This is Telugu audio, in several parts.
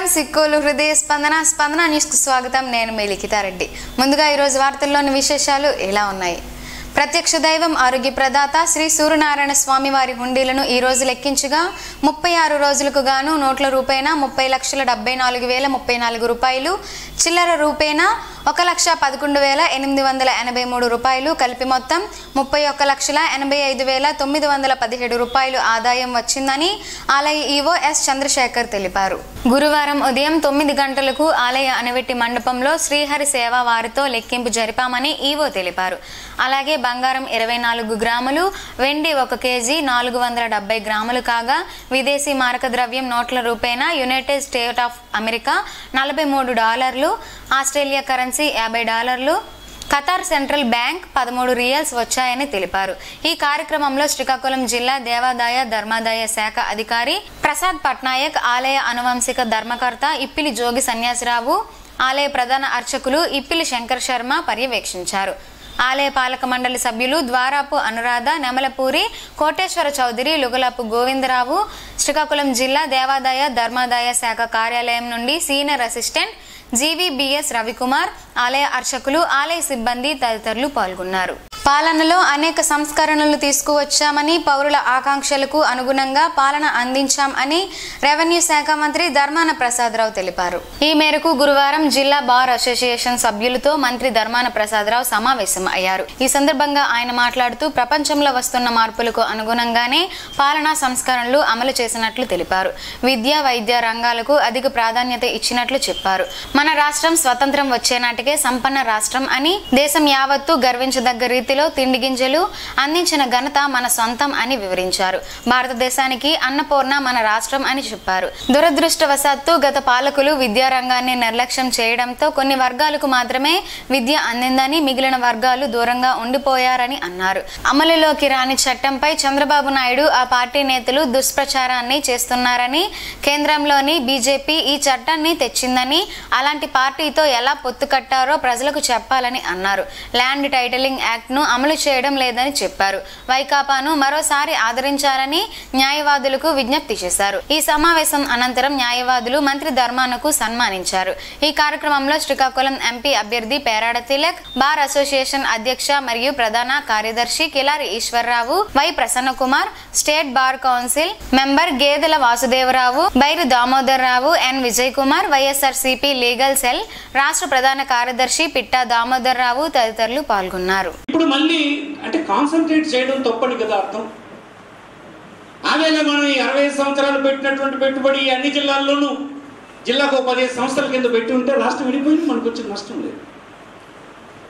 నమస్కారం సిక్కోలు హృదయ స్పందన న్యూస్ కు స్వాగతం. నేను మీ లిఖితారెడ్డి. ముందుగా ఈ రోజు వార్తల్లోని విశేషాలు ఎలా ఉన్నాయి. ప్రత్యక్ష దైవం ఆరోగ్య ప్రదాత శ్రీ సూర్యనారాయణ స్వామి వారి హుండీలను ఈ రోజు లెక్కించగా 36 రోజులకు గాను నోట్ల రూపేణా 30,74,034 రూపాయలు, చిల్లర రూపేణా 1,11,883 రూపాయలు కలిపి మొత్తం 31,85,917 రూపాయలు ఆదాయం వచ్చిందని ఆలయ ఈవో ఎస్ చంద్రశేఖర్ తెలిపారు. గురువారం ఉదయం 9 గంటలకు ఆలయ అనవెట్టి మండపంలో శ్రీహరి సేవ వారితో లెక్కింపు జరిపామని ఈవో తెలిపారు. అలాగే బంగారం 24 గ్రాములు, వెండి 1 కేజీ 470 గ్రాములు కాగా విదేశీ మారక ద్రవ్యం నోట్ల రూపేణా United State of America $43, Australia currency $50, Qatar Central Bank 13 riyals వచ్చాయని తెలిపారు. ఈ కార్యక్రమంలో శ్రీకాకుళం జిల్లా దేవాదాయ ధర్మాదాయ శాఖ అధికారి ప్రసాద్ పట్నాయక్, ఆలయ అనువంశిక ధర్మకర్త ఇప్పిలి జోగి సన్యాసిరావు, ఆలయ ప్రధాన అర్చకులు ఇప్పిలి శంకర్ శర్మ పర్యవేక్షించారు. ఆలయ పాలక మండలి సభ్యులు ద్వారాపు అనురాధ, నెమలపూరి కోటేశ్వర చౌదరి, లుగలపు గోవిందరావు, శ్రీకాకుళం జిల్లా దేవాదాయ ధర్మాదాయ శాఖ కార్యాలయం నుండి సీనియర్ అసిస్టెంట్ జీవీబీఎస్ రవికుమార్, ఆలయ అర్చకులు, ఆలయ సిబ్బంది తదితరులు పాల్గొన్నారు. పాలనలో అనేక సంస్కరణలు తీసుకువచ్చామని, పౌరుల ఆకాంక్షలకు అనుగుణంగా పాలన అందించాం అని రెవెన్యూ శాఖ మంత్రి ధర్మాన ప్రసాదరావు తెలిపారు. ఈ మేరకు గురువారం జిల్లా బార్ అసోసియేషన్ సభ్యులతో మంత్రి ధర్మాన ప్రసాదరావు సమావేశం అయ్యారు. ఈ సందర్భంగా ఆయన మాట్లాడుతూ ప్రపంచంలో వస్తున్న మార్పులకు అనుగుణంగానే పాలనా సంస్కరణలు అమలు చేసినట్లు తెలిపారు. విద్య, వైద్య రంగాలకు అధిక ప్రాధాన్యత ఇచ్చినట్లు చెప్పారు. మన రాష్ట్రం స్వతంత్రం వచ్చే నాటికే సంపన్న రాష్ట్రం అని, దేశం యావత్తు గర్వించదగ్గ రీతిలో తిండి గింజలు అందించిన ఘనత మన సొంతం అని వివరించారు. భారతదేశానికి అన్నపూర్ణ మన రాష్ట్రం అని చెప్పారు. దురదృష్టవశాత్తు గత పాలకులు విద్యారంగాన్ని నిర్లక్ష్యం చేయడంతో కొన్ని వర్గాలకు మాత్రమే విద్య అందిందని, మిగిలిన వర్గాలు దూరంగా ఉండిపోయారని అన్నారు. అమలులోకి రాని చట్టంపై చంద్రబాబు నాయుడు, ఆ పార్టీ నేతలు దుష్ప్రచారాన్ని చేస్తున్నారని, కేంద్రంలోని బీజేపీ ఈ చట్టాన్ని తెచ్చిందని, అలాంటి పార్టీతో ఎలా పొత్తు కట్టారో ప్రజలకు చెప్పాలని అన్నారు. ల్యాండ్ టైటిలింగ్ యాక్ట్ ను అమలు చేయడం లేదని చెప్పారు. వైకాపాను మరోసారి ఆదరించాలని న్యాయవాదులకు విజ్ఞప్తి చేశారు. ఈ సమావేశం అనంతరం న్యాయవాదులు మంత్రి ధర్మానకు సన్మానించారు. ఈ కార్యక్రమంలో శ్రీకాకుళం ఎంపీ అభ్యర్థి పేరాడ తిలక్, బార్ అసోసియేషన్ అధ్యక్ష మరియు ప్రధాన కార్యదర్శి Kilari Eswararao, Y Prasanna Kumar, state bar council member Gedela Vasudevarao, Bairu Damodar Rao, N Vijay Kumar, YSRCP legal cell రాష్ట్ర ప్రధాన కార్యదర్శి పిట్టా దామోదర్ రావు తదితరులు పాల్గొన్నారు. ఇప్పుడు మళ్ళీ అంటే కాన్సన్ట్రేట్ చేయడం తప్పని కదా అర్థం. ఆవేళ మనం 60 సంవత్సరాలు పెట్టినటువంటి పెట్టుబడి అన్ని జిల్లాల్లోనూ జిల్లాకు 15 సంస్థల కింద పెట్టి ఉంటే రాష్ట్రం విడిపోయింది, మనకు వచ్చిన నష్టం లేదు.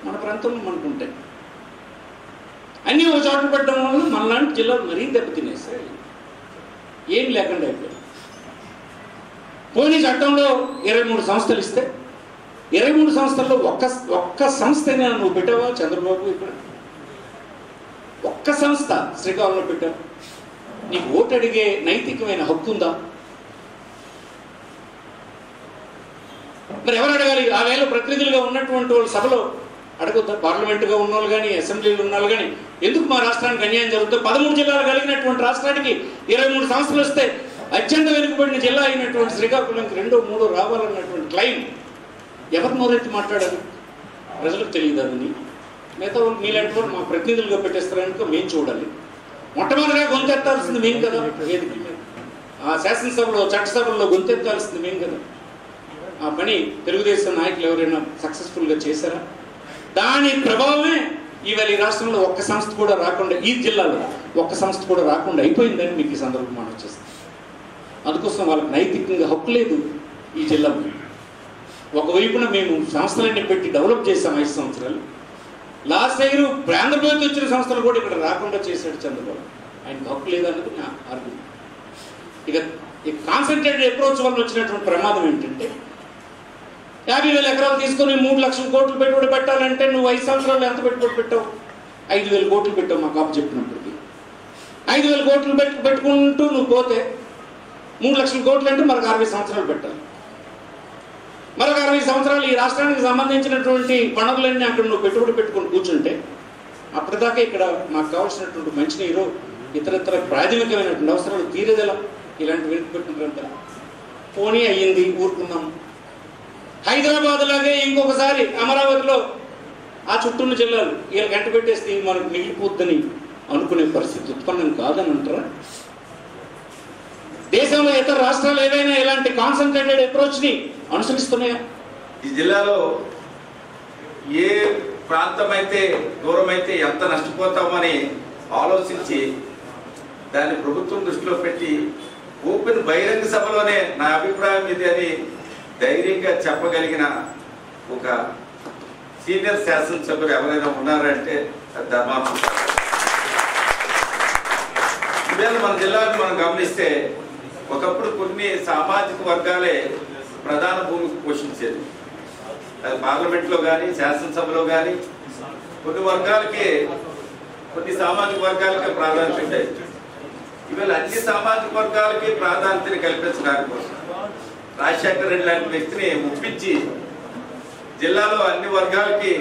మన ప్రాంతంలో మనకు ఉంటాయి అన్నీ ఒక చోట పెట్టడం వల్ల మనలాంటి జిల్లాలు మరీ దెబ్బతినేస్తాయి, ఏం లేకుండా అయిపోయింది. పోనీ చట్టంలో 23 సంస్థలు ఇస్తే 23 సంస్థల్లో ఒక్క సంస్థనే నువ్వు పెట్టావా చంద్రబాబు? ఇక్కడ ఒక్క సంస్థ శ్రీకాకుళంలో పెట్టావు. నీకు ఓటు అడిగే నైతికమైన హక్కు ఉందా? మరి ఎవరు అడగాలి? ఆ వేళ ప్రతినిధులుగా ఉన్నటువంటి వాళ్ళు సభలో అడగొద్దా? పార్లమెంటుగా ఉన్నవాళ్ళు కానీ, అసెంబ్లీలో ఉన్న వాళ్ళు కానీ, ఎందుకు మా రాష్ట్రానికి అన్యాయం జరుగుతుంది? 13 జిల్లాలు కలిగినటువంటి రాష్ట్రానికి 23 సంస్థలు వస్తే అత్యంత వెనుకబడిన జిల్లా అయినటువంటి శ్రీకాకుళంకి 2, 3 రావాలన్నటువంటి క్లైమ్ ఎవరు నోరెత్తి మాట్లాడారు? ప్రజలకు తెలియదు. అదని మిగతా వాళ్ళు మీలాంటి వాళ్ళు మా ప్రతినిధులుగా పెట్టేస్తారనుకో మేము చూడాలి. మొట్టమొదటిగా గొంతెత్తాల్సింది మేము కదా. వేదిక ఆ శాసనసభలో, చట్టసభల్లో గొంతెత్తాల్సింది మేము కదా. ఆ పని తెలుగుదేశం నాయకులు ఎవరైనా సక్సెస్ఫుల్గా చేశారా? దాని ప్రభావమే ఈవేళ ఈ రాష్ట్రంలో ఒక్క సంస్థ కూడా రాకుండా, ఈ జిల్లాలో ఒక్క సంస్థ కూడా రాకుండా అయిపోయిందని మీకు ఈ సందర్భం మనం చేస్తాం. అందుకోసం వాళ్ళకి నైతికంగా హక్కు లేదు ఈ జిల్లాలో. ఒకవైపున మేము సంస్థలన్నీ పెట్టి డెవలప్ చేసాం 5 సంవత్సరాలు. లాస్ట్ ఇయర్ ఆంధ్రప్రదేశ్ వచ్చిన సంస్థలు కూడా ఇక్కడ రాకుండా చేశాడు చంద్రబాబు. ఆయనకు హక్కు లేదన్నది నా ఆర్గ్యుమెంట్. ఇక కాన్సన్ట్రేటెడ్ అప్రోచ్ వల్ల వచ్చినటువంటి ప్రమాదం ఏంటంటే 50,000 ఎకరాలు తీసుకొని 3 లక్షల కోట్లు పెట్టుబడి పెట్టాలంటే నువ్వు 5 సంవత్సరాలు ఎంత పెట్టుబడి పెట్టావు? 5,000 కోట్లు పెట్టావు. మా కాపు చెప్పినప్పటికీ 5,000 కోట్లు పెట్టుకుంటూ నువ్వు పోతే 3 లక్షల కోట్లు అంటే మరొక 60 సంవత్సరాలు పెట్టాలి. మరొక 60 సంవత్సరాలు ఈ రాష్ట్రానికి సంబంధించినటువంటి పనులన్నీ అక్కడ నువ్వు పెట్టుబడి పెట్టుకుని కూర్చుంటే అప్పటిదాకా ఇక్కడ మాకు కావాల్సినటువంటి మంచినీరు, ఇతరత్ర ప్రాథమికమైనటువంటి అవసరాలు తీరేదెలా? ఇలాంటి వెనుక పెట్టినంత పోనీ అయ్యింది, ఊరుకున్నాం. హైదరాబాద్ లాగే ఇంకొకసారి అమరావతిలో ఆ చుట్టూన్న జిల్లాలు వీళ్ళు గంట పెట్టేస్తే మనకు మిగిలిపోద్దని అనుకునే పరిస్థితి ఉత్పన్నం కాదని అంటారా? దేశంలో ఇతర రాష్ట్రాలు ఏదైనా ఇలాంటి కాన్సన్ట్రేటెడ్ అప్రోచ్ని అనుసరిస్తున్నాయా? ఈ జిల్లాలో ఏ ప్రాంతం అయితే దూరం అయితే ఎంత నష్టపోతామని ఆలోచించి దాన్ని ప్రభుత్వం దృష్టిలో పెట్టి ఓపెన్ బహిరంగ సభలోనే నా అభిప్రాయం ఇది అని ధైర్యంగా చెప్పగలిగిన ఒక సీనియర్ శాసనసభ్యులు ఎవరైనా ఉన్నారంటే ధర్మాత్మ. ఇవాళ మన జిల్లాను మనం గమనిస్తే ఒకప్పుడు కొన్ని సామాజిక వర్గాలే ప్రధాన భూమికి పోషించేది. అది పార్లమెంట్లో కానీ శాసనసభలో కానీ కొన్ని సామాజిక వర్గాలకే ప్రాధాన్యత ఉంటాయి. ఇవాళ అన్ని సామాజిక వర్గాలకి ప్రాధాన్యతని కల్పించడానికి కోసం రాజశేఖర రెడ్డి లాంటి వ్యక్తిని ఒప్పించి జిల్లాలో అన్ని వర్గాలకి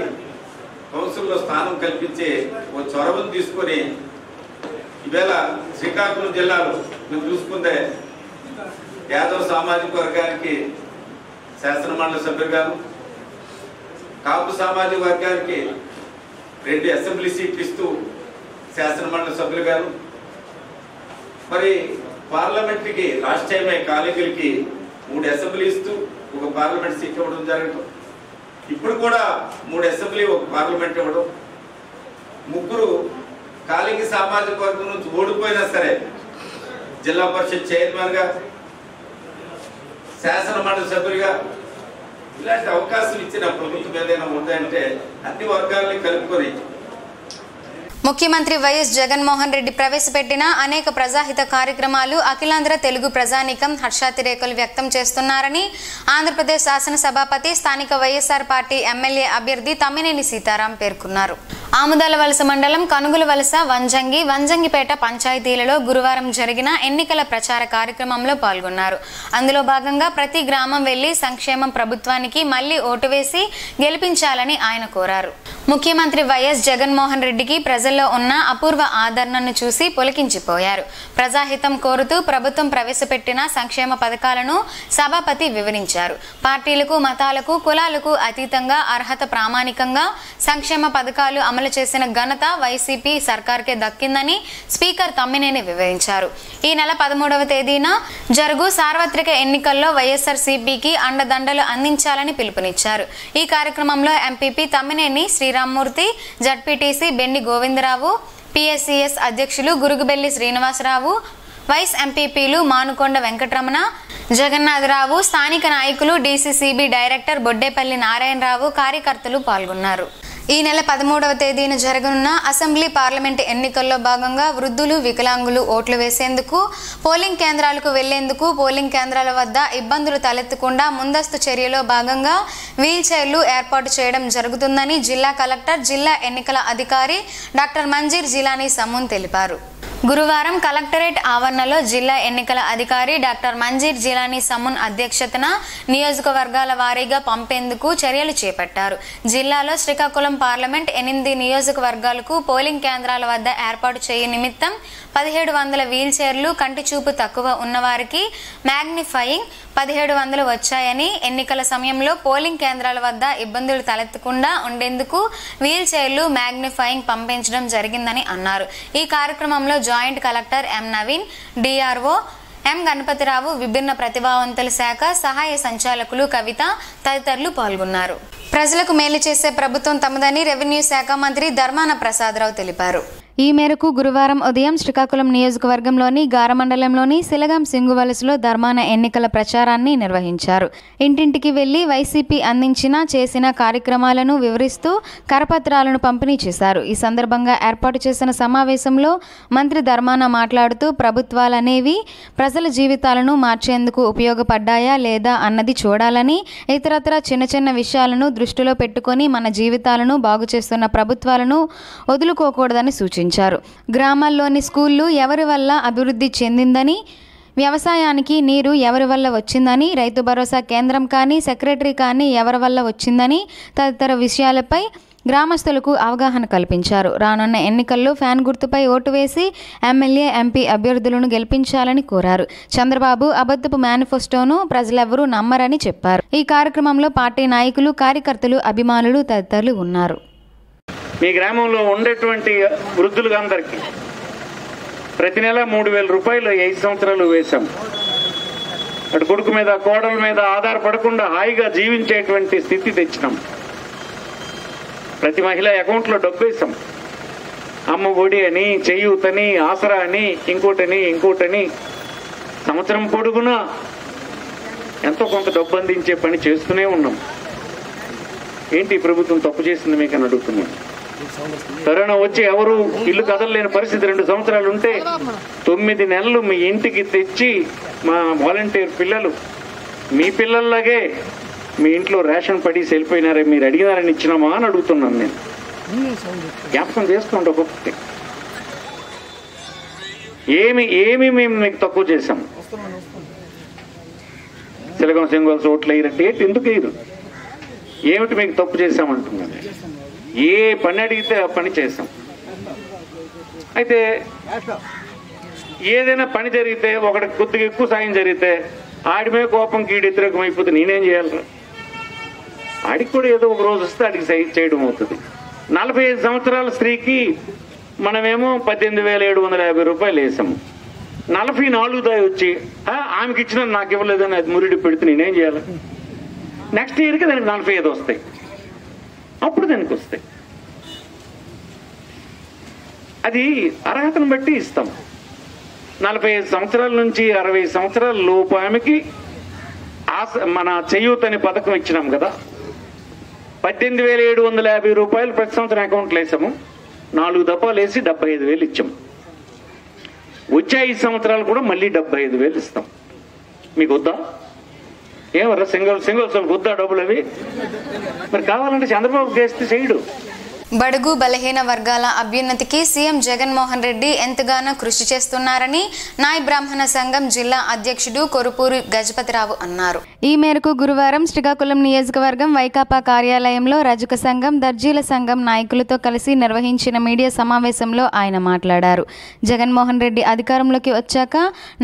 కౌన్సిల్లో స్థానం కల్పించే ఓ చొరవను తీసుకొని ఈవేళ శ్రీకాకుళం జిల్లాలో మేము చూసుకుంటే యాదవ్ సామాజిక వర్గానికి శాసనమండలి సభ్యులుగాను, కాపు సామాజిక వర్గానికి 2 అసెంబ్లీ సీట్లు ఇస్తూ శాసనమండలి సభ్యులుగాను, మరి పార్లమెంట్కి లాస్ట్ టైమే కాలేజీలకి 3 అసెంబ్లీ ఇస్తూ 1 పార్లమెంట్ సీట్ ఇవ్వడం జరగడం, ఇప్పుడు కూడా 3 అసెంబ్లీ 1 పార్లమెంట్ ఇవ్వడం, 3 కాలింగి సామాజిక వర్గం నుంచి ఓడిపోయినా సరే జిల్లా పరిషత్ చైర్మన్గా, శాసన మండలి సభ్యులుగా ఇలాంటి అవకాశం ఇచ్చిన ప్రభుత్వం ఏదైనా ఉందంటే అన్ని వర్గాలని కలుపుకొని. ముఖ్యమంత్రి వైఎస్ జగన్మోహన్ రెడ్డి ప్రవేశపెట్టిన అనేక ప్రజాహిత కార్యక్రమాలు అఖిలాంధ్ర తెలుగు ప్రజానీకం హర్షాతిరేకలు వ్యక్తం చేస్తున్నారని ఆంధ్రప్రదేశ్ శాసనసభాపతి స్థానిక వైఎస్ఆర్ పార్టీ ఎమ్మెల్యే అభ్యర్థి తమ్మినేని సీతారాం పేర్కొన్నారు. ఆముదాలవలస మండలం కనుగులవలస, వంజంగిపేట పంచాయతీలలో గురువారం జరిగిన ఎన్నికల ప్రచార కార్యక్రమంలో పాల్గొన్నారు. అందులో భాగంగా ప్రతి గ్రామం వెళ్లి సంక్షేమం ప్రభుత్వానికి మళ్లీ ఓటు వేసి గెలిపించాలని ఆయన కోరారు. ముఖ్యమంత్రి వైఎస్ జగన్మోహన్ రెడ్డికి ప్రజల్లో ఉన్న అపూర్వ ఆదరణను చూసి పులకించిపోయారు. ప్రజాహితం కోరుతూ ప్రభుత్వం ప్రవేశపెట్టిన సంక్షేమ పథకాలను సభాపతి వివరించారు. పార్టీలకు, మతాలకు, కులాలకు అతీతంగా అర్హత ప్రామాణికంగా సంక్షేమ పథకాలు అమలు చేసిన ఘనత వైసీపీ సర్కార్కే దక్కిందని స్పీకర్ తమ్మినేని వివరించారు. ఈ నెల 13వ తేదీన జరుగు సార్వత్రిక ఎన్నికల్లో వైఎస్ఆర్సీపీకి అండదండలు అందించాలని పిలుపునిచ్చారు. ఈ కార్యక్రమంలో MPP Thammineni Srirammurthy, ZPTC Bendi Govindarao, PSCS అధ్యక్షులు గురుగుబెల్లి శ్రీనివాసరావు, వైస్ ఎంపీపీలు మానుకొండ వెంకటరమణ, జగన్నాథరావు, స్థానిక నాయకులు, డీసీసీబీ డైరెక్టర్ బొడ్డేపల్లి నారాయణరావు, కార్యకర్తలు పాల్గొన్నారు. ఈ నెల 13వ తేదీన జరగనున్న అసెంబ్లీ, పార్లమెంటు ఎన్నికల్లో భాగంగా వృద్ధులు, వికలాంగులు ఓట్లు వేసేందుకు, పోలింగ్ కేంద్రాలకు వెళ్లేందుకు, పోలింగ్ కేంద్రాల వద్ద ఇబ్బందులు తలెత్తకుండా ముందస్తు చర్యలో భాగంగా వీల్ చైర్లు ఏర్పాటు చేయడం జరుగుతుందని జిల్లా కలెక్టర్, జిల్లా ఎన్నికల అధికారి డాక్టర్ మంజీర్ జిలానీ సమూన్ తెలిపారు. గురువారం కలెక్టరేట్ ఆవరణలో జిల్లా ఎన్నికల అధికారి డాక్టర్ మంజీర్ జిలానీ సమూన్ అధ్యక్షతన నియోజకవర్గాల వారీగా పంపేందుకు చర్యలు చేపట్టారు. జిల్లాలో శ్రీకాకుళం పార్లమెంట్ 8 నియోజకవర్గాలకు పోలింగ్ కేంద్రాల వద్ద ఏర్పాటు చేయ నిమిత్తం 1700 వీల్ చైర్లు, కంటి చూపు తక్కువ ఉన్నవారికి మ్యాగ్నిఫైయింగ్ 1700 వచ్చాయని, ఎన్నికల సమయంలో పోలింగ్ కేంద్రాల వద్ద ఇబ్బందులు తలెత్తకుండా ఉండేందుకు వీల్ చైర్లు, మ్యాగ్నిఫైయింగ్ పంపించడం జరిగిందని అన్నారు. ఈ కార్యక్రమంలో joint collector M Naveen, DRO ఎం గణపతిరావు, విభిన్న ప్రతిభావంతుల శాఖ సహాయ సంచాలకులు కవిత తదితరులు పాల్గొన్నారు. ప్రజలకు మేలు చేసే ప్రభుత్వం తమదని రెవెన్యూ శాఖ మంత్రి ధర్మాన ప్రసాదరావు తెలిపారు. ఈ మేరకు గురువారం ఉదయం శ్రీకాకుళం నియోజకవర్గంలోని గారమండలంలోని సిలగాం సింగువలసలో ధర్మాన ఎన్నికల ప్రచారాన్ని నిర్వహించారు. ఇంటింటికి వెళ్లి వైసీపీ చేసిన కార్యక్రమాలను వివరిస్తూ కరపత్రాలను పంపిణీ చేశారు. ఈ సందర్భంగా ఏర్పాటు చేసిన సమావేశంలో మంత్రి ధర్మాన మాట్లాడుతూ ప్రభుత్వాలనేవి ప్రజల జీవితాలను మార్చేందుకు ఉపయోగపడ్డాయా లేదా అన్నది చూడాలని, ఇతరత్ర చిన్న చిన్న విషయాలను దృష్టిలో పెట్టుకొని మన జీవితాలను బాగు చేస్తున్న ప్రభుత్వాలను వదులుకోకూడదని సూచించారు. గ్రామాల్లోని స్కూళ్లు ఎవరి వల్ల అభివృద్ధి చెందిందని, వ్యవసాయానికి నీరు ఎవరి వల్ల వచ్చిందని, రైతు భరోసా కేంద్రం కానీ, సెక్రటరీ కానీ ఎవరి వల్ల వచ్చిందని తదితర విషయాలపై గ్రామస్తులకు అవగాహన కల్పించారు. రానున్న ఎన్నికల్లో ఫ్యాన్ గుర్తుపై ఓటు వేసి ఎమ్మెల్యే, ఎంపీ అభ్యర్థులను గెలిపించాలని కోరారు. చంద్రబాబు అబద్ధపు మేనిఫెస్టోను ప్రజలెవరూ నమ్మరని చెప్పారు. ఈ కార్యక్రమంలో పార్టీ నాయకులు, కార్యకర్తలు, అభిమానులు తదితరులు ఉన్నారు. మీ గ్రామంలో ఉండేటువంటి వృద్ధులుగా అందరికీ ప్రతి నెల 3,000 రూపాయలు 5 సంవత్సరాలు వేశాం. అటు కొడుకు మీద, కోడల మీద ఆధారపడకుండా హాయిగా జీవించేటువంటి స్థితి తెచ్చినాం. ప్రతి మహిళ అకౌంట్లో డబ్బు వేసాం. అమ్మ ఒడి అని, చేయూతని, ఆసరా అని, ఇంకోటని సంవత్సరం పొడుగునా ఎంతో కొంత డబ్బు అందించే పని చేస్తూనే ఉన్నాం. ఏంటి ప్రభుత్వం తప్పు చేసింది మీకు అని అడుగుతున్నాం. కరోనా వచ్చి ఎవరు ఇల్లు కదలలేని పరిస్థితి 2 సంవత్సరాలు ఉంటే 9 నెలలు మీ ఇంటికి తెచ్చి మా వాలంటీర్ పిల్లలు మీ పిల్లల్లాగే మీ ఇంట్లో రేషన్ పడేసి వెళ్ళిపోయినారే, మీరు అడిగినారని ఇచ్చినామా అని అడుగుతున్నాను. నేను జ్ఞాపకం చేసుకోండి. ఒక్కొక్కటి ఏమి మేము మీకు తక్కువ చేశాం. సిలగం సింగల్స్ ఓట్లు వేయరంటే ఎందుకు వేయరు? ఏమిటి మీకు తప్పు చేశామంటున్నాను. ఏ పని అడిగితే ఆ పని చేస్తాం. అయితే ఏదైనా పని జరిగితే ఒకటి కొద్దిగా ఎక్కువ సాయం జరిగితే ఆడిమే కోపం కీడు వ్యతిరేకం అయిపోతే నేనేం చేయాలి? ఆడికి కూడా ఏదో ఒక రోజు వస్తే ఆడికి చేయడం అవుతుంది. 45 సంవత్సరాల స్త్రీకి మనమేమో 18,750 రూపాయలు వేసాము. 44 దాయి వచ్చి ఆమెకి ఇచ్చిన నాకు ఇవ్వలేదని అది మురిడి పెడితే నేనేం చేయాలి? నెక్స్ట్ ఇయర్కి దానికి 45 వస్తాయి. అప్పుడు దానికి వస్తాయి. అది అర్హతను బట్టి ఇస్తాం. 45 సంవత్సరాల నుంచి 60 సంవత్సరాల లోపు ఆమెకి మన చేయూతని పథకం ఇచ్చినాం కదా. 18,750 రూపాయలు ప్రతి సంవత్సరం అకౌంట్లో వేసాము. 4 దఫాలు వేసి 75,000 ఇచ్చాం. వచ్చే 5 సంవత్సరాలు కూడా మళ్ళీ 75,000 ఇస్తాం. మీకు వద్దా? ఏమరా సింగల్స్ వద్దా డబ్బులు అవి? మరి కావాలంటే చంద్రబాబు చేస్తే చేయడు. బడుగు బలహీన వర్గాల అభ్యున్నతికి సీఎం జగన్మోహన్ రెడ్డి ఎంతగానో కృషి చేస్తున్నారని నాయ్ బ్రాహ్మణ సంఘం జిల్లా అధ్యక్షుడు కొరుపూరు గజపతిరావు అన్నారు. ఈ మేరకు గురువారం శ్రీకాకుళం నియోజకవర్గం వైకాపా కార్యాలయంలో రజక సంఘం, దర్జీల సంఘం నాయకులతో కలిసి నిర్వహించిన మీడియా సమావేశంలో ఆయన మాట్లాడారు. జగన్మోహన్ రెడ్డి అధికారంలోకి వచ్చాక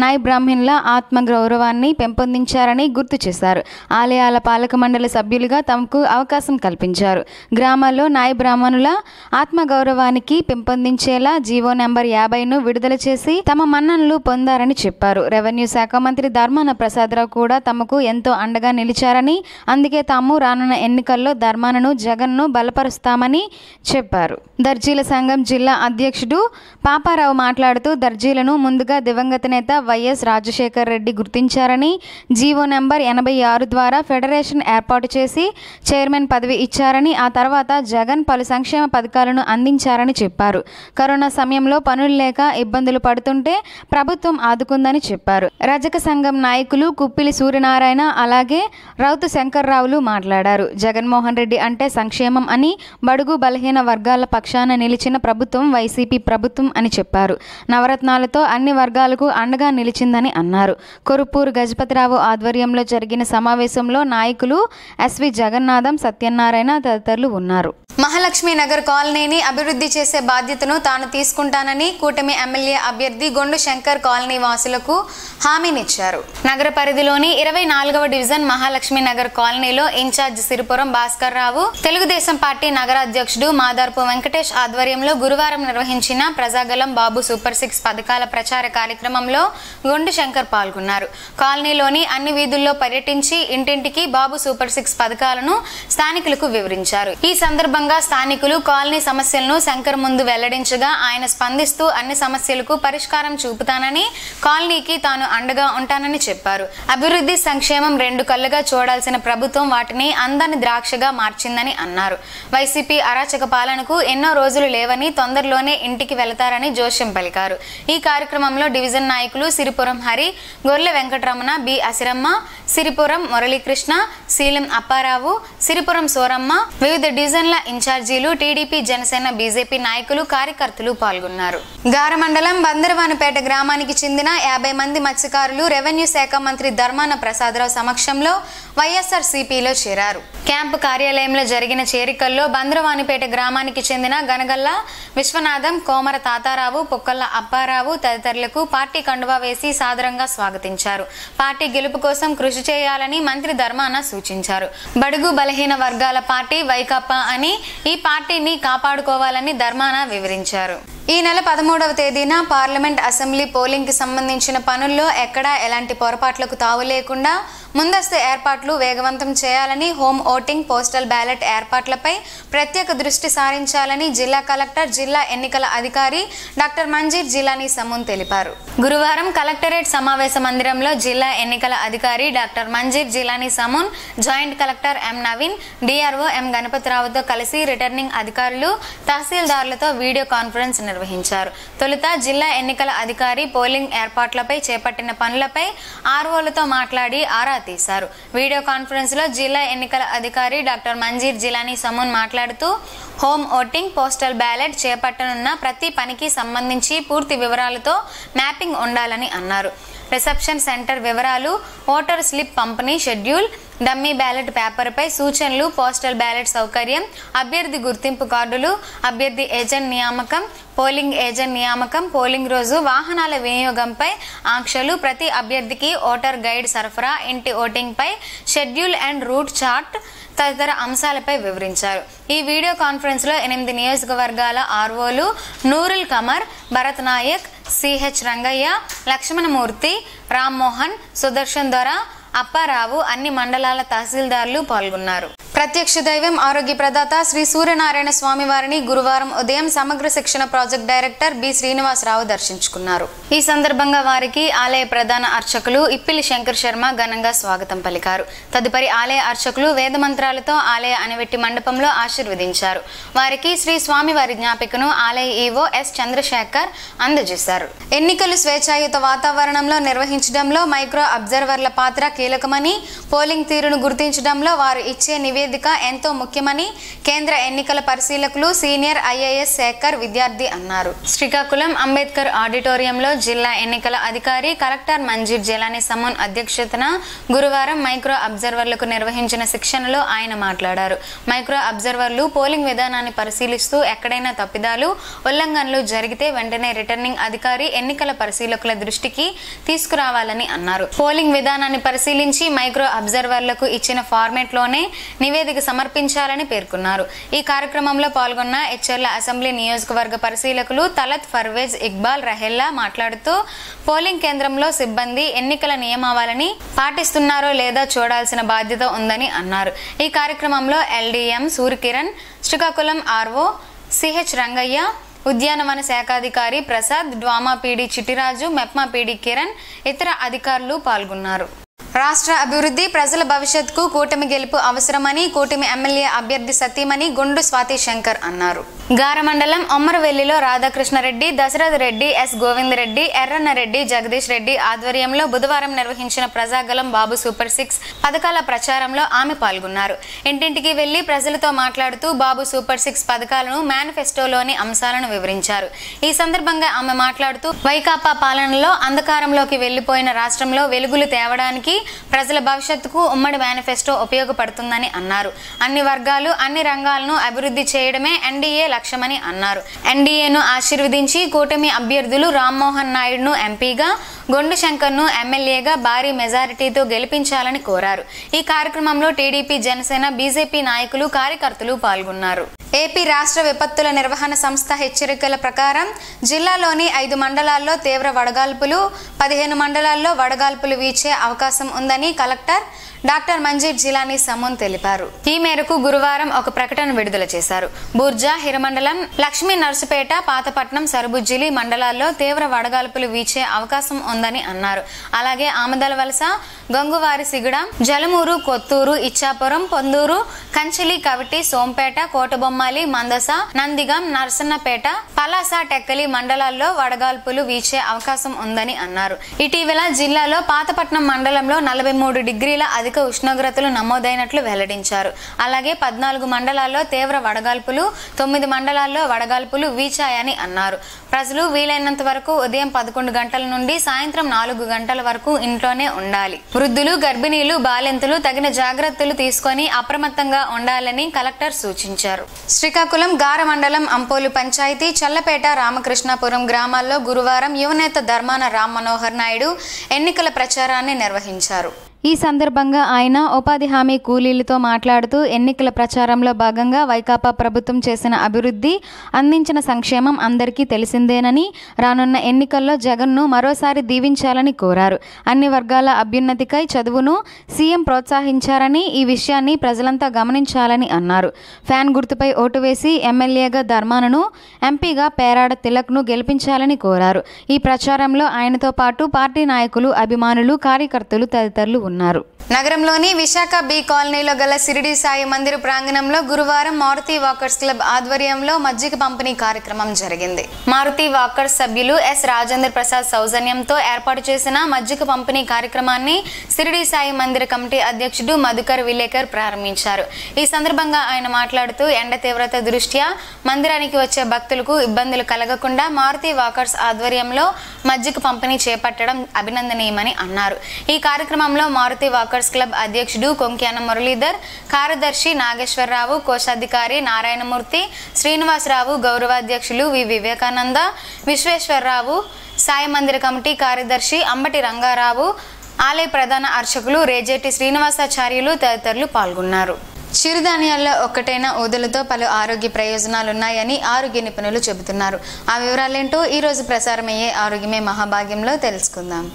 నాయ్ బ్రాహ్మణుల ఆత్మ గౌరవాన్ని పెంపొందించారని గుర్తు చేశారు. ఆలయాల పాలక మండలి సభ్యులుగా తమకు అవకాశం కల్పించారు. గ్రామాల్లో నాయ్ బ్రాహ్మణ ఆత్మగౌరవానికి పెంపొందించేలా జీవో నెంబర్ 50ను విడుదల చేసి తమ మన్ననలు పొందారని చెప్పారు. రెవెన్యూ శాఖ మంత్రి ధర్మాన ప్రసాదరావు కూడా తమకు ఎంతో అండగా నిలిచారని, అందుకే తాము రానున్న ఎన్నికల్లో ధర్మానను, జగన్ను బలపరుస్తామని చెప్పారు. దర్జీల సంఘం జిల్లా అధ్యక్షుడు పాపారావు మాట్లాడుతూ దర్జీలను ముందుగా దివంగత నేత వైఎస్ రాజశేఖర్ రెడ్డి గుర్తించారని, జీవో నెంబర్ 86 ద్వారా ఫెడరేషన్ ఏర్పాటు చేసి చైర్మన్ పదవి ఇచ్చారని, ఆ తర్వాత జగన్ పలు సంక్షేమ పథకాలను అందించారని చెప్పారు. కరోనా సమయంలో పనులు లేక ఇబ్బందులు పడుతుంటే ప్రభుత్వం ఆదుకుందని చెప్పారు. రజక సంఘం నాయకులు కుప్పిలి సూర్యనారాయణ, అలాగే రౌతు శంకర్రావులు మాట్లాడారు. జగన్మోహన్ రెడ్డి అంటే సంక్షేమం అని, బడుగు బలహీన వర్గాల పక్షాన నిలిచిన ప్రభుత్వం వైసీపీ ప్రభుత్వం అని చెప్పారు. నవరత్నాలతో అన్ని వర్గాలకు అండగా నిలిచిందని అన్నారు. కొరుపూరు గజపతిరావు ఆధ్వర్యంలో జరిగిన సమావేశంలో నాయకులు ఎస్వి జగన్నాథం, సత్యనారాయణ తదితరులు ఉన్నారు. మహాలక్ష్మి నగర్ కాలనీని అభివృద్ధి చేసే బాధ్యతను తాను తీసుకుంటానని కూటమి ఎమ్మెల్యే అభ్యర్థి గొండు శంకర్ కాలనీ వాసులకు హామీనిచ్చారు. నగర పరిధిలోని 24వ డివిజన్ మహాలక్ష్మి నగర్ కాలనీలో ఇన్ఛార్జ్ సిరిపురం భాస్కర్ రావు, తెలుగుదేశం పార్టీ నగర అధ్యక్షుడు మాదార్పు వెంకటేష్ ఆధ్వర్యంలో గురువారం నిర్వహించిన ప్రజాగలం బాబు సూపర్ 6 పథకాల ప్రచార కార్యక్రమంలో గొండు శంకర్ పాల్గొన్నారు. కాలనీలోని అన్ని వీధుల్లో పర్యటించి ఇంటింటికి బాబు సూపర్ 6 పథకాలను స్థానికులకు వివరించారు. ఈ సందర్భంగా స్థానికులు కాలనీ సమస్యలను శంకర్ ముందు వెల్లడించగా ఆయన స్పందిస్తూ అన్ని సమస్యలకు పరిష్కారం చూపుతానని, కాలనీకి తాను అండగా ఉంటానని చెప్పారు. అభివృద్ధి, సంక్షేమం 2 కళ్ళుగా చూడాల్సిన ప్రభుత్వం వాటిని అందని ద్రాక్షగా మార్చిందని అన్నారు. వైసీపీ అరాచక పాలనకు ఎన్నో రోజులు లేవని, తొందరలోనే ఇంటికి వెళతారని జోష్యం పలికారు. ఈ కార్యక్రమంలో డివిజన్ నాయకులు సిరిపురం హరి, గొర్రె వెంకటరమణ, బి అసిరమ్మ, సిరిపురం మురళీకృష్ణ, శీలం అప్పారావు, సిరిపురం సోరమ్మ, వివిధ డివిజన్ల ఇన్ఛార్జీలు, టీడీపీ, జనసేన, బీజేపీ నాయకులు, కార్యకర్తలు పాల్గొన్నారు. గార మండలం బందరవానిపేట గ్రామానికి చెందిన 50 మంది మత్స్యకారులు రెవెన్యూ శాఖ మంత్రి ధర్మాన ప్రసాదరావు సమక్షంలో వైఎస్ఆర్సీపీలో చేరారు. క్యాంపు కార్యాలయంలో జరిగిన చేరికల్లో బంద్రవానిపేట గ్రామానికి చెందిన గనగల్ల విశ్వనాథం, కోమర తాతారావు, పొక్కల్ల అప్పారావు తదితరులకు పార్టీ కండువా వేసి సాదరంగా స్వాగతించారు. పార్టీ గెలుపు కోసం కృషి చేయాలని మంత్రి ధర్మాన సూచించారు. బడుగు బలహీన వర్గాల పార్టీ వైకాపా అని ఈ పార్టీని కాపాడుకోవాలని ధర్మాన వివరించారు. ఈ నెల 13వ తేదీన పార్లమెంట్ అసెంబ్లీ పోలింగ్ కి సంబంధించిన పనుల్లో ఎక్కడా ఎలాంటి పొరపాట్లకు తావు లేకుండా ముందస్తు ఏర్పాట్లు వేగవంతం చేయాలని, హోమ్ ఓటింగ్, పోస్టల్ బ్యాలెట్ ఏర్పాట్లపై ప్రత్యేక దృష్టి సారించాలని జిల్లా కలెక్టర్, జిల్లా ఎన్నికల అధికారి డాక్టర్ మంజీర్ జిలానీ సమూన్ తెలిపారు. గురువారం కలెక్టరేట్ సమావేశ మందిరంలో జిల్లా ఎన్నికల అధికారి doctor Manzir Jeelani Samoon, joint collector M Naveen, DRO M గణపతిరావుతో కలిసి రిటర్నింగ్ అధికారులు, తహసీల్దారులతో వీడియో కాన్ఫరెన్స్ నిర్వహించారు. తొలుత జిల్లా ఎన్నికల అధికారి పోలింగ్ ఏర్పాట్లపై చేపట్టిన పనులపై ఆర్ఓలతో మాట్లాడి ఆరా తీశారు. వీడియో కాన్ఫరెన్స్ లో జిల్లా ఎన్నికల అధికారి డాక్టర్ మంజీర్ జిలానీ సమూన్ మాట్లాడుతూ హోమ్ ఓటింగ్, పోస్టల్ బ్యాలెట్ చేపట్టనున్న ప్రతి పనికి సంబంధించి పూర్తి వివరాలతో మ్యాపింగ్ ఉండాలని అన్నారు. రిసెప్షన్ సెంటర్ వివరాలు, ఓటర్ స్లిప్ పంపిణీ షెడ్యూల్, డమ్మీ బ్యాలెట్ పేపర్పై సూచనలు, పోస్టల్ బ్యాలెట్ సౌకర్యం, అభ్యర్థి గుర్తింపు కార్డులు, అభ్యర్థి ఏజెంట్ నియామకం, పోలింగ్ ఏజెంట్ నియామకం, పోలింగ్ రోజు వాహనాల వినియోగంపై ఆంక్షలు, ప్రతి అభ్యర్థికి ఓటర్ గైడ్ సరఫరా, ఇంటి ఓటింగ్ పై షెడ్యూల్ అండ్ రూట్ చార్ట్ తదితర అంశాలపై వివరించారు. ఈ వీడియో కాన్ఫరెన్స్ లో 8 నియోజకవర్గాల ఆర్ఓలు నూరుల్ కమర్, భరత్ నాయక్, సిహెచ్ రంగయ్య, లక్ష్మణమూర్తి, రామ్మోహన్, సుదర్శన్ దొర, అప్పారావు, అన్ని మండలాల తహసీల్దార్లు పాల్గొన్నారు. ప్రత్యక్ష దైవం, ఆరోగ్య ప్రదాత శ్రీ సూర్యనారాయణ స్వామి వారిని గురువారం ఉదయం సమగ్ర శిక్షణ ప్రాజెక్ట్ డైరెక్టర్ బి శ్రీనివాసరావు దర్శించుకున్నారు. ఈ సందర్భంగా వారికి ఆలయ ప్రధాన అర్చకులు ఇప్పిలి శంకర్ శర్మ ఘనంగా స్వాగతం పలికారు. తదుపరి ఆలయ అర్చకులు వేద మంత్రాలతో ఆలయ అనివెట్టి మండపంలో ఆశీర్వదించారు. వారికి శ్రీ స్వామివారి జ్ఞాపికను ఆలయ ఈవో ఎస్ చంద్రశేఖర్ అందజేశారు. ఎన్నికలు స్వేచ్ఛాయుత వాతావరణంలో నిర్వహించడంలో మైక్రో అబ్జర్వర్ల పాత్ర కీలకమని, పోలింగ్ తీరును గుర్తించడంలో వారు ఇచ్చే నివేదిక ఎంతో ముఖ్యమని కేంద్ర ఎన్నికల పరిశీలకులు సీనియర్ ఐఏఎస్ శేఖర్ విద్యార్థి అన్నారు. శ్రీకాకుళం అంబేద్కర్ ఆడిటోరియంలో జిల్లా ఎన్నికల అధికారి కలెక్టర్ మంజీర్ జిలానీ సమూన్ అధ్యక్షతన గురువారం మైక్రో అబ్జర్వర్లకు నిర్వహించిన శిక్షణలో ఆయన మాట్లాడారు. మైక్రో అబ్జర్వర్లు పోలింగ్ విధానాన్ని పరిశీలిస్తూ ఎక్కడైనా తప్పిదాలు, ఉల్లంఘనలు జరిగితే వెంటనే రిటర్నింగ్ అధికారి ఎన్నికల పరిశీలకుల దృష్టికి తీసుకురావాలని అన్నారు. పోలింగ్ విధానాన్ని పరిశీలించి మైక్రో అబ్జర్వర్లకు ఇచ్చిన ఫార్మేట్ లోనే నివేదిక సమర్పించాలని పేర్కొన్నారు. ఈ కార్యక్రమంలో పాల్గొన్న హెచ్ఎర్ల అసెంబ్లీ నియోజకవర్గ పరిశీలకులు తలత్ పర్వేజ్ ఇక్బాల్ రహెల్లా మాట్లాడుతూ పోలింగ్ కేంద్రంలో సిబ్బంది ఎన్నికల నియమావళిని పాటిస్తున్నారో లేదా చూడాల్సిన బాధ్యత ఉందని అన్నారు. ఈ కార్యక్రమంలో LDM Suryakiran, Srikakulam RO CH Rangaiah, ఉద్యానవన శాఖాధికారి Prasad, DWMA PD Chittiraju, MEPMA PD Kiran, ఇతర అధికారులు పాల్గొన్నారు. రాష్ట్ర అభివృద్ధి, ప్రజల భవిష్యత్తుకు కూటమి గెలుపు అవసరమని కూటమి ఎమ్మెల్యే అభ్యర్థి సతీమణి గుండు స్వాతి శంకర్ అన్నారు. గారమండలం ఒమ్మరవెల్లిలో రాధాకృష్ణారెడ్డి, దశరథ రెడ్డి, ఎస్ గోవిందరెడ్డి, ఎర్రన్నరెడ్డి, జగదీష్ రెడ్డి ఆధ్వర్యంలో బుధవారం నిర్వహించిన ప్రజాగలం బాబు సూపర్ 6 పథకాల ప్రచారంలో ఆమె పాల్గొన్నారు. ఇంటింటికి వెళ్లి ప్రజలతో మాట్లాడుతూ బాబు సూపర్ 6 పథకాలను, మేనిఫెస్టోలోని అంశాలను వివరించారు. ఈ సందర్భంగా ఆమె మాట్లాడుతూ వైకాపా పాలనలో అంధకారంలోకి వెళ్లిపోయిన రాష్ట్రంలో వెలుగులు తేవడానికి, ప్రజల భవిష్యత్తుకు ఉమ్మడి మేనిఫెస్టో ఉపయోగపడుతుందని అన్నారు. అన్ని వర్గాలు, అన్ని రంగాలను అభివృద్ధి చేయడమే ఎన్డీఏ లక్ష్యమని అన్నారు. ఎన్డీఏను ఆశీర్వదించి కూటమి అభ్యర్థులు రామ్మోహన్ నాయుడును ఎంపీగా, గొండు శంకర్ను ఎమ్మెల్యేగా భారీ మెజారిటీతో గెలిపించాలని కోరారు. ఈ కార్యక్రమంలో టీడీపీ, జనసేన, బీజేపీ నాయకులు, కార్యకర్తలు పాల్గొన్నారు. ఏపీ రాష్ట్ర విపత్తుల నిర్వహణ సంస్థ హెచ్చరికల ప్రకారం జిల్లాలోని 5 మండలాల్లో తీవ్ర వడగాల్పులు, 15 మండలాల్లో వడగాల్పులు వీచే అవకాశం ఉందని కలెక్టర్ డాక్టర్ మంజీర్ జిలానీ సమూన్ తెలిపారు. ఈ మేరకు గురువారం ఒక ప్రకటన విడుదల చేశారు. బూర్జా, హిరమండలం, లక్ష్మీ నర్సుపేట, పాతపట్నం, సరుబుజ్జిలి మండలాల్లో తీవ్ర వడగాల్పులు వీచే అవకాశం ఉందని అన్నారు. అలాగే ఆమదల వలస, గంగువారి సిగడం, జలమూరు, కొత్తూరు, ఇచ్చాపురం, పొందూరు, కంచిలి, కవిటి, సోంపేట, కోటబొమ్మాలి, మందస, నందిగం, నర్సన్నపేట, పలాస, టెక్కలి మండలాల్లో వడగాల్పులు వీచే అవకాశం ఉందని అన్నారు. ఇటీవల జిల్లాలో పాతపట్నం మండలంలో 43 డిగ్రీల అధిక అధిక ఉష్ణోగ్రతలు నమోదైనట్లు వెల్లడించారు. అలాగే 14 మండలాల్లో తీవ్ర వడగాల్పులు, 9 మండలాల్లో వడగాల్పులు వీచాయని అన్నారు. ప్రజలు వీలైనంత వరకు ఉదయం 11 గంటల నుండి సాయంత్రం 4 గంటల వరకు ఇంట్లోనే ఉండాలి. వృద్ధులు, గర్భిణీలు, బాలింతలు తగిన జాగ్రత్తలు తీసుకొని అప్రమత్తంగా ఉండాలని కలెక్టర్ సూచించారు. శ్రీకాకుళం గార మండలం అంపోలు పంచాయతీ, చల్లపేట, రామకృష్ణాపురం గ్రామాల్లో గురువారం యువనేత ధర్మాన రామ్ మనోహర్ నాయుడు ఎన్నికల ప్రచారాన్ని నిర్వహించారు. ఈ సందర్భంగా ఆయన ఉపాధి హామీ కూలీలతో మాట్లాడుతూ ఎన్నికల ప్రచారంలో భాగంగా వైకాపా ప్రభుత్వం చేసిన అభివృద్ధి, అందించిన సంక్షేమం అందరికీ తెలిసిందేనని, రానున్న ఎన్నికల్లో జగన్ను మరోసారి దీవించాలని కోరారు. అన్ని వర్గాల అభ్యున్నతికై చదువును సీఎం ప్రోత్సహించారని, ఈ విషయాన్ని ప్రజలంతా గమనించాలని అన్నారు. ఫ్యాన్ గుర్తుపై ఓటు వేసి ఎమ్మెల్యేగా ధర్మానను, ఎంపీగా పేరాడ తిలక్ను గెలిపించాలని కోరారు. ఈ ప్రచారంలో ఆయనతో పాటు పార్టీ నాయకులు, అభిమానులు, కార్యకర్తలు తదితరులు ఉన్నారు. నగరంలోని విశాఖ బి కాలనీలో గల సిరిడి సాయి మందిర్ ప్రాంగణంలో గురువారం మారుతి వాకర్స్ క్లబ్ ఆధ్వర్యంలో మజ్జిగ పంపిణీ కార్యక్రమం జరిగింది. మారుతి వాకర్స్ సభ్యులు ఎస్ రాజేంద్ర ప్రసాద్ సౌజన్యంతో ఏర్పాటు చేసిన మజ్జిగ పంపిణీ కార్యక్రమాన్ని సిరిడి సాయి మందిర్ కమిటీ అధ్యక్షుడు మధుకర్ విలేకర్ ప్రారంభించారు. ఈ సందర్భంగా ఆయన మాట్లాడుతూ ఎండ తీవ్రత దృష్ట్యా మందిరానికి వచ్చే భక్తులకు ఇబ్బందులు కలగకుండా మారుతి వాకర్స్ ఆధ్వర్యంలో మజ్జిగ పంపిణీ చేపట్టడం అభినందనీయమని అన్నారు. ఈ కార్యక్రమంలో మారుతి వాకర్స్ క్లబ్ అధ్యక్షుడు కొంక్యాన మురళీధర్, కార్యదర్శి నాగేశ్వరరావు, కోశాధికారి నారాయణమూర్తి, శ్రీనివాసరావు, గౌరవాధ్యక్షులు వి వివేకానంద, విశ్వేశ్వరరావు, సాయి మందిర కమిటీ కార్యదర్శి అంబటి రంగారావు, ఆలయ ప్రధాన అర్చకులు రేజేటి శ్రీనివాసాచార్యులు తదితరులు పాల్గొన్నారు. చిరుధాన్యాల్లో ఒక్కటైన ఊదలతో పలు ఆరోగ్య ప్రయోజనాలున్నాయని ఆరోగ్య నిపుణులు చెబుతున్నారు. ఆ వివరాలేంటో ఈ రోజు ప్రసారమయ్యే ఆరోగ్యమే మహాభాగ్యంలో తెలుసుకుందాం.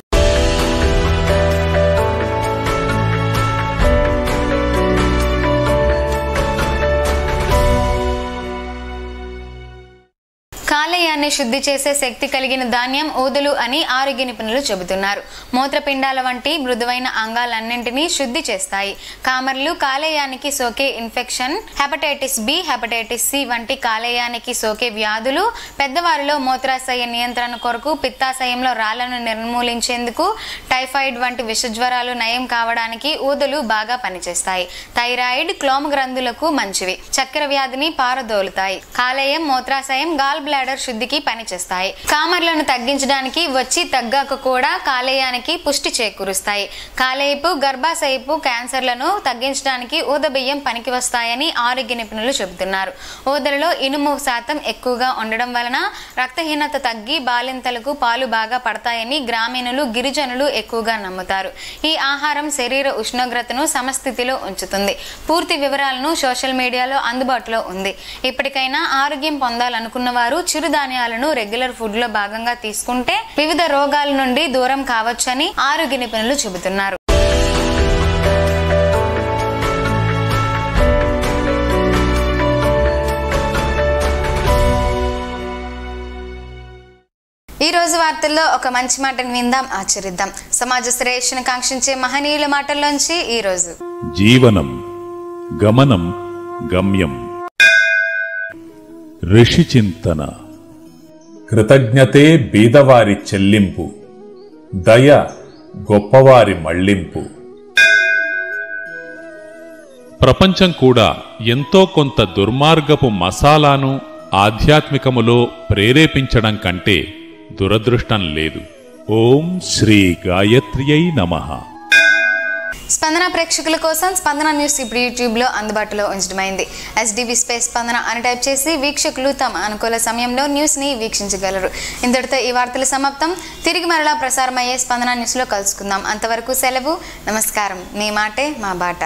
కాలేయాన్ని శుద్ధి చేసే శక్తి కలిగిన ధాన్యం ఊదలు అని ఆరోగ్య నిపుణులు చెబుతున్నారు. మూత్రపిండాల వంటి మృదువైన అంగాలన్నింటినీ శుద్ధి చేస్తాయి. కామర్లు కాలేయానికి సోకే infection, hepatitis B, hepatitis C వంటి కాలేయానికి సోకే వ్యాధులు, పెద్దవారిలో మూత్రాశయ నియంత్రణ కొరకు, పిత్తాశయంలో రాళ్లను నిర్మూలించేందుకు, టైఫాయిడ్ వంటి విషజ్వరాలు నయం కావడానికి ఊదలు బాగా పనిచేస్తాయి. థైరాయిడ్, క్లోమ గ్రంథులకు మంచివి. చక్కెర వ్యాధిని పారదోలుతాయి. కాలేయం, మూత్రాశయం, గాల్ బ్లాడర్ శుద్ధికి పనిచేస్తాయి. కామర్లను తగ్గించడానికి, వచ్చి తగ్గాక కూడా కాలేయానికి పుష్టి చేకూరుస్తాయి. కాలేయపు, గర్భాశయపు క్యాన్సర్లను తగ్గించడానికి ఊదబియ్యం పనికి వస్తాయని ఆరోగ్య నిపుణులు చెబుతున్నారు. ఊదలలో ఇనుము శాతం ఎక్కువగా ఉండడం వలన రక్తహీనత తగ్గి బాలింతలకు పాలు బాగా పడతాయని గ్రామీణులు, గిరిజనులు ఎక్కువగా నమ్ముతారు. ఈ ఆహారం శరీర ఉష్ణోగ్రతను సమస్థితిలో ఉంచుతుంది. పూర్తి వివరాలను సోషల్ మీడియాలో అందుబాటులో ఉంది. ఇప్పటికైనా ఆరోగ్యం పొందాలనుకున్న వారు చిరుధాన్యాలను రెగ్యులర్ ఫుడ్ లో భాగంగా తీసుకుంటే వివిధ రోగాల నుండి దూరం కావచ్చని ఆరోగ్య నిపుణులు చెబుతున్నారు. ఈ రోజు వార్తల్లో ఒక మంచి మాటను విందాం, ఆచరిద్దాం. సమాజ శ్రేయస్సును కాంక్షించే మహనీయుల మాటల్లోంచి ఈ రోజు. జీవనం గమనం గమ్యం. ఋషి చింతన. కృతజ్ఞతే బీదవారి చెల్లింపు, దయ గొప్పవారి మళ్లింపు. ప్రపంచం కూడా ఎంతో కొంత దుర్మార్గపు మసాలాను ఆధ్యాత్మికములో ప్రేరేపించడం కంటే దురదృష్టం లేదు. ఓం శ్రీ గాయత్ర్యై నమః. స్పందన ప్రేక్షకుల కోసం స్పందన న్యూస్ ఇప్పుడు యూట్యూబ్లో అందుబాటులో ఉంచడమైంది. SDB స్పేస్ స్పందన అని టైప్ చేసి వీక్షకులు తమ అనుకూల సమయంలో న్యూస్ని వీక్షించగలరు. ఇంతటితో ఈ వార్తలు సమాప్తం. తిరిగి మరలా ప్రసారమయ్యే స్పందన న్యూస్లో కలుసుకుందాం. అంతవరకు సెలవు. నమస్కారం. మీ మాటే మా బాట.